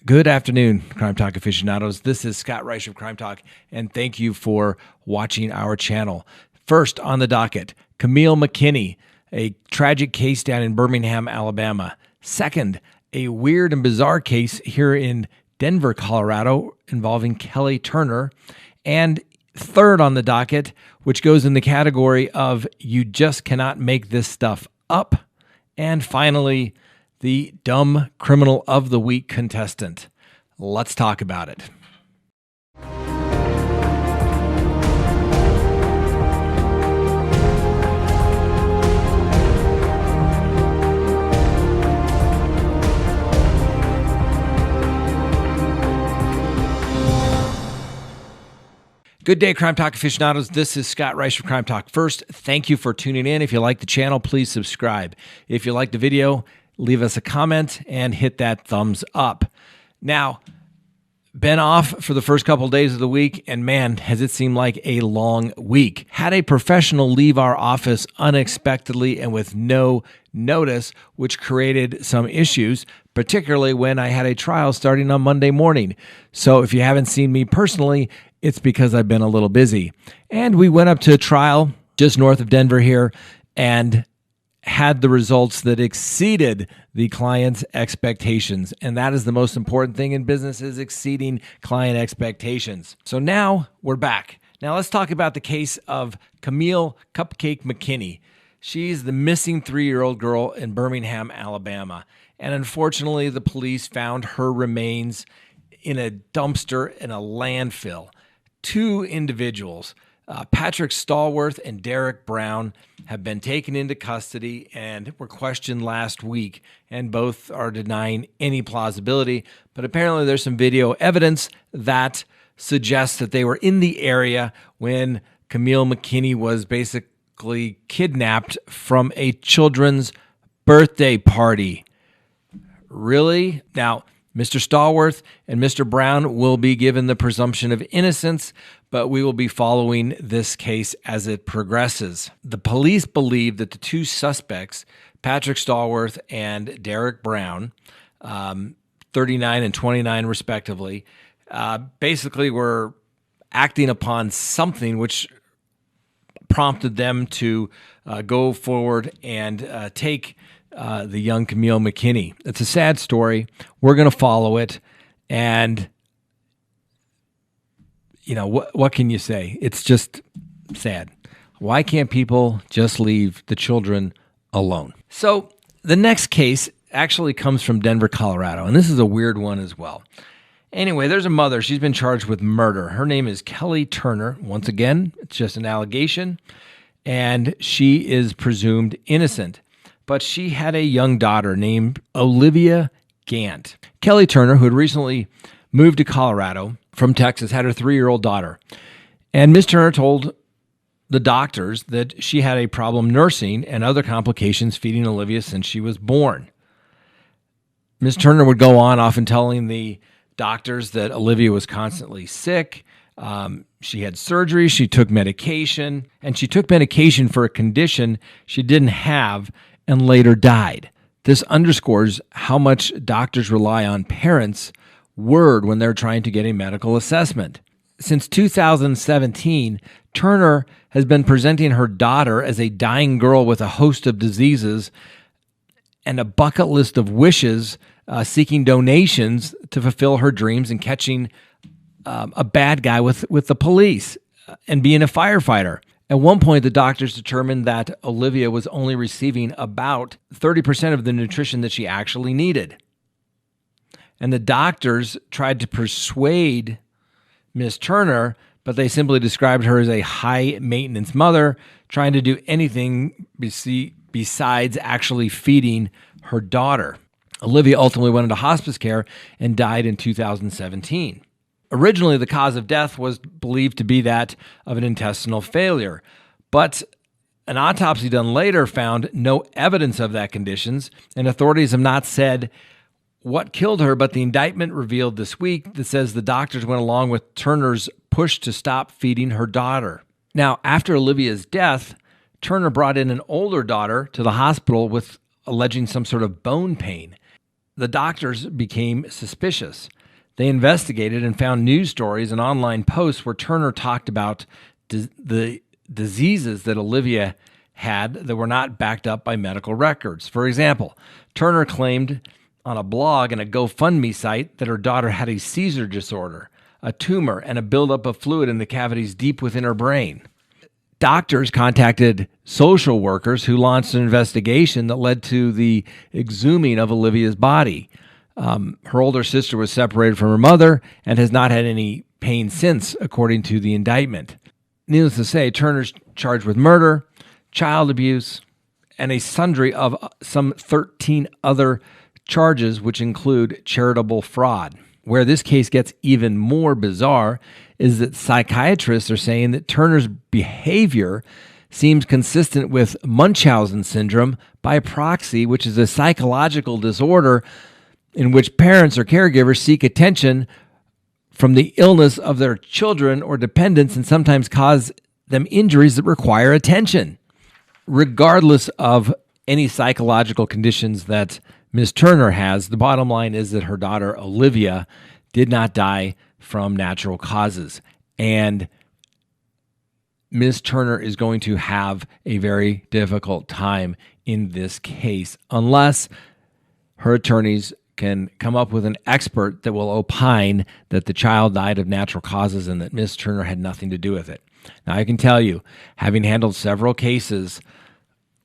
Good afternoon, Crime Talk aficionados. This is Scott Reisch of Crime Talk, and thank you for watching our channel. First on the docket, Camille McKinney, a tragic case down in Birmingham, Alabama. Second, a weird and bizarre case here in Denver, Colorado, involving Kelly Turner. And third on the docket, which goes in the category of you just cannot make this stuff up. And finally, the Dumb Criminal of the Week contestant. Let's talk about it. Good day, Crime Talk aficionados. This is Scott Reisch of Crime Talk. First, thank you for tuning in. If you like the channel, please subscribe. If you like the video, leave us a comment and hit that thumbs up. Now, been off for the first couple of days of the week, and man, has it seemed like a long week. Had a professional leave our office unexpectedly and with no notice, which created some issues, particularly when I had a trial starting on Monday morning. So if you haven't seen me personally, it's because I've been a little busy. And we went up to a trial just north of Denver here and had the results that exceeded the client's expectations. And that is the most important thing in business, is exceeding client expectations. So now we're back. Now let's talk about the case of Camille "Cupcake" McKinney. She's the missing 3-year-old girl in Birmingham, Alabama. And unfortunately, the police found her remains in a dumpster in a landfill. Two individuals, Patrick Stallworth and Derek Brown, have been taken into custody and were questioned last week, and both are denying any plausibility. But apparently there's some video evidence that suggests that they were in the area when Camille McKinney was basically kidnapped from a children's birthday party. Really? Now, Mr. Stallworth and Mr. Brown will be given the presumption of innocence, but we will be following this case as it progresses. The police believe that the two suspects, Patrick Stallworth and Derek Brown, 39 and 29 respectively, basically were acting upon something which prompted them to go forward and take the young Camille McKinney. It's a sad story. We're going to follow it. And, you know, what can you say? It's just sad. Why can't people just leave the children alone? So the next case actually comes from Denver, Colorado. And this is a weird one as well. Anyway, there's a mother. She's been charged with murder. Her name is Kelly Turner. Once again, it's just an allegation. And she is presumed innocent. But she had a young daughter named Olivia Gant. Kelly Turner, who had recently moved to Colorado from Texas, had her 3-year-old daughter. And Ms. Turner told the doctors that she had a problem nursing and other complications feeding Olivia since she was born. Ms. Turner would go on, often telling the doctors that Olivia was constantly sick. She had surgery, she took medication, and she took medication for a condition she didn't have and later died. This underscores how much doctors rely on parents' word when they're trying to get a medical assessment. Since 2017, Turner has been presenting her daughter as a dying girl with a host of diseases and a bucket list of wishes, seeking donations to fulfill her dreams and catching a bad guy with the police and being a firefighter. At one point, the doctors determined that Olivia was only receiving about 30% of the nutrition that she actually needed. And the doctors tried to persuade Ms. Turner, but they simply described her as a high-maintenance mother trying to do anything besides actually feeding her daughter. Olivia ultimately went into hospice care and died in 2017. Originally, the cause of death was believed to be that of an intestinal failure, but an autopsy done later found no evidence of that conditions, and authorities have not said what killed her, but the indictment revealed this week that says the doctors went along with Turner's push to stop feeding her daughter. Now, after Olivia's death, Turner brought in an older daughter to the hospital with alleging some sort of bone pain. The doctors became suspicious. They investigated and found news stories and online posts where Turner talked about the diseases that Olivia had that were not backed up by medical records. For example, Turner claimed on a blog and a GoFundMe site that her daughter had a seizure disorder, a tumor, and a buildup of fluid in the cavities deep within her brain. Doctors contacted social workers who launched an investigation that led to the exhuming of Olivia's body. Her older sister was separated from her mother and has not had any pain since, according to the indictment. Needless to say, Turner's charged with murder, child abuse, and a sundry of some 13 other charges, which include charitable fraud. Where this case gets even more bizarre is that psychiatrists are saying that Turner's behavior seems consistent with Munchausen syndrome by proxy, which is a psychological disorder in which parents or caregivers seek attention from the illness of their children or dependents and sometimes cause them injuries that require attention. Regardless of any psychological conditions that Ms. Turner has, the bottom line is that her daughter, Olivia, did not die from natural causes. And Ms. Turner is going to have a very difficult time in this case unless her attorneys can come up with an expert that will opine that the child died of natural causes and that Ms. Turner had nothing to do with it. Now, I can tell you, having handled several cases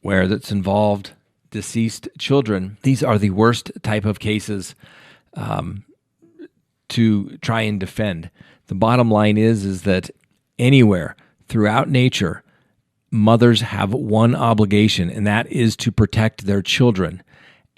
where that's involved deceased children, these are the worst type of cases to try and defend. The bottom line is that anywhere throughout nature, mothers have one obligation, and that is to protect their children.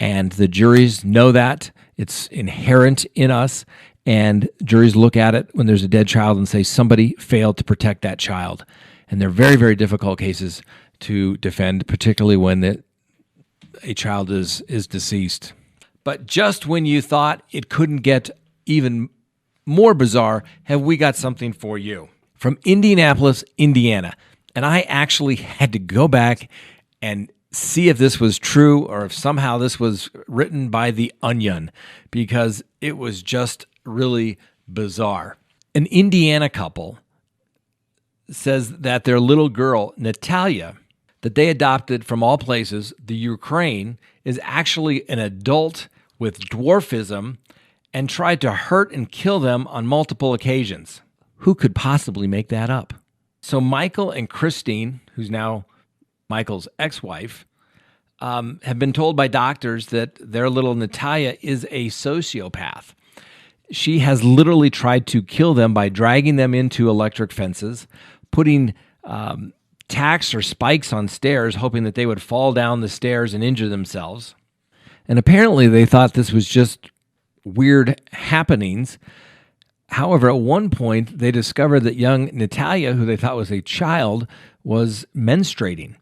And the juries know that. It's inherent in us. And juries look at it when there's a dead child and say somebody failed to protect that child. And they're very, very difficult cases to defend, particularly when a child is deceased. But just when you thought it couldn't get even more bizarre, have we got something for you. From Indianapolis, Indiana. And I actually had to go back and see if this was true or if somehow this was written by The Onion, because it was just really bizarre. An Indiana couple says that their little girl, Natalia, that they adopted from all places, the Ukraine, is actually an adult with dwarfism and tried to hurt and kill them on multiple occasions. Who could possibly make that up? So Michael and Christine, who's now Michael's ex-wife, have been told by doctors that their little Natalia is a sociopath. She has literally tried to kill them by dragging them into electric fences, putting tacks or spikes on stairs, hoping that they would fall down the stairs and injure themselves. And apparently they thought this was just weird happenings. However, at one point, they discovered that young Natalia, who they thought was a child, was menstruating.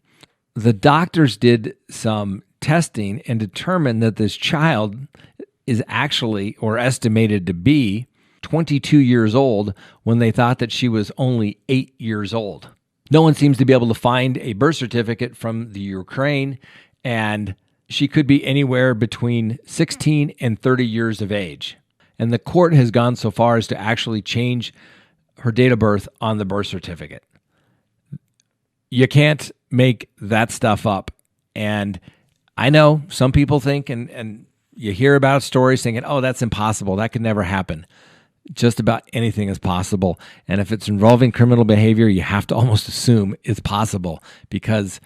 The doctors did some testing and determined that this child is actually, or estimated to be, 22 years old when they thought that she was only 8 years old. No one seems to be able to find a birth certificate from the Ukraine, and she could be anywhere between 16 and 30 years of age. And the court has gone so far as to actually change her date of birth on the birth certificate. You can't make that stuff up. And I know some people think, and you hear about stories thinking, oh, that's impossible. That could never happen. Just about anything is possible. And if it's involving criminal behavior, you have to almost assume it's possible, because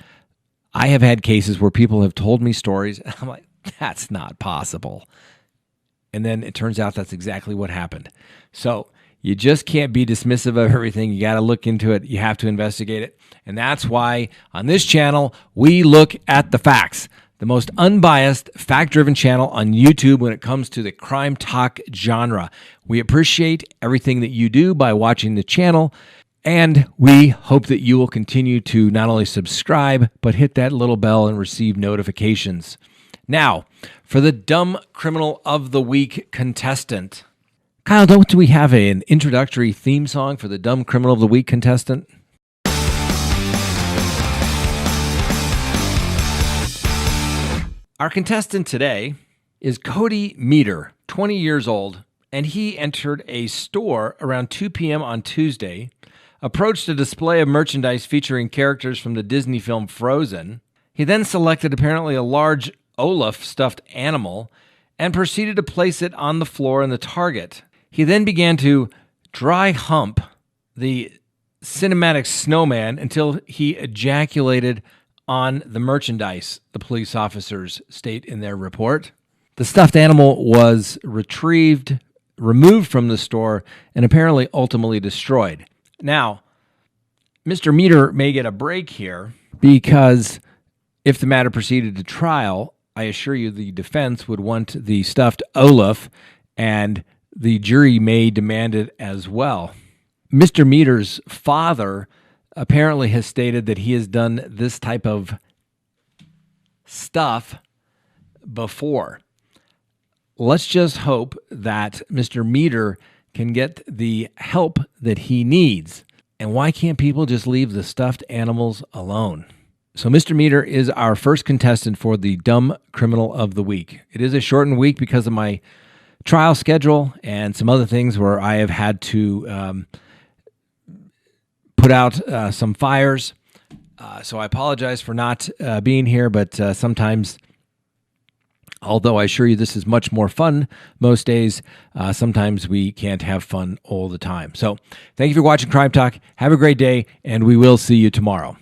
I have had cases where people have told me stories, and I'm like, that's not possible. And then it turns out that's exactly what happened. So you just can't be dismissive of everything. You got to look into it. You have to investigate it. And that's why on this channel, we look at the facts. The most unbiased, fact-driven channel on YouTube when it comes to the crime talk genre. We appreciate everything that you do by watching the channel, and we hope that you will continue to not only subscribe, but hit that little bell and receive notifications. Now, for the Dumb Criminal of the Week contestant. Kyle, don't we have an introductory theme song for the Dumb Criminal of the Week contestant? Our contestant today is Cody Meter, 20 years old, and he entered a store around 2 p.m. on Tuesday, approached a display of merchandise featuring characters from the Disney film Frozen. He then selected apparently a large Olaf stuffed animal and proceeded to place it on the floor in the Target. He then began to dry hump the cinematic snowman until he ejaculated on the merchandise, the police officers state in their report. The stuffed animal was removed from the store, and apparently ultimately destroyed. Now, Mr. Meter may get a break here because if the matter proceeded to trial, I assure you the defense would want the stuffed Olaf, and the jury may demand it as well. Mr. Meter's father apparently has stated that he has done this type of stuff before. Let's just hope that Mr. Meter can get the help that he needs. And why can't people just leave the stuffed animals alone? So Mr. Meter is our first contestant for the Dumb Criminal of the Week. It is a shortened week because of my trial schedule and some other things where I have had to put out some fires. So I apologize for not being here, but sometimes, although I assure you this is much more fun most days, sometimes we can't have fun all the time. So thank you for watching Crime Talk. Have a great day, and we will see you tomorrow.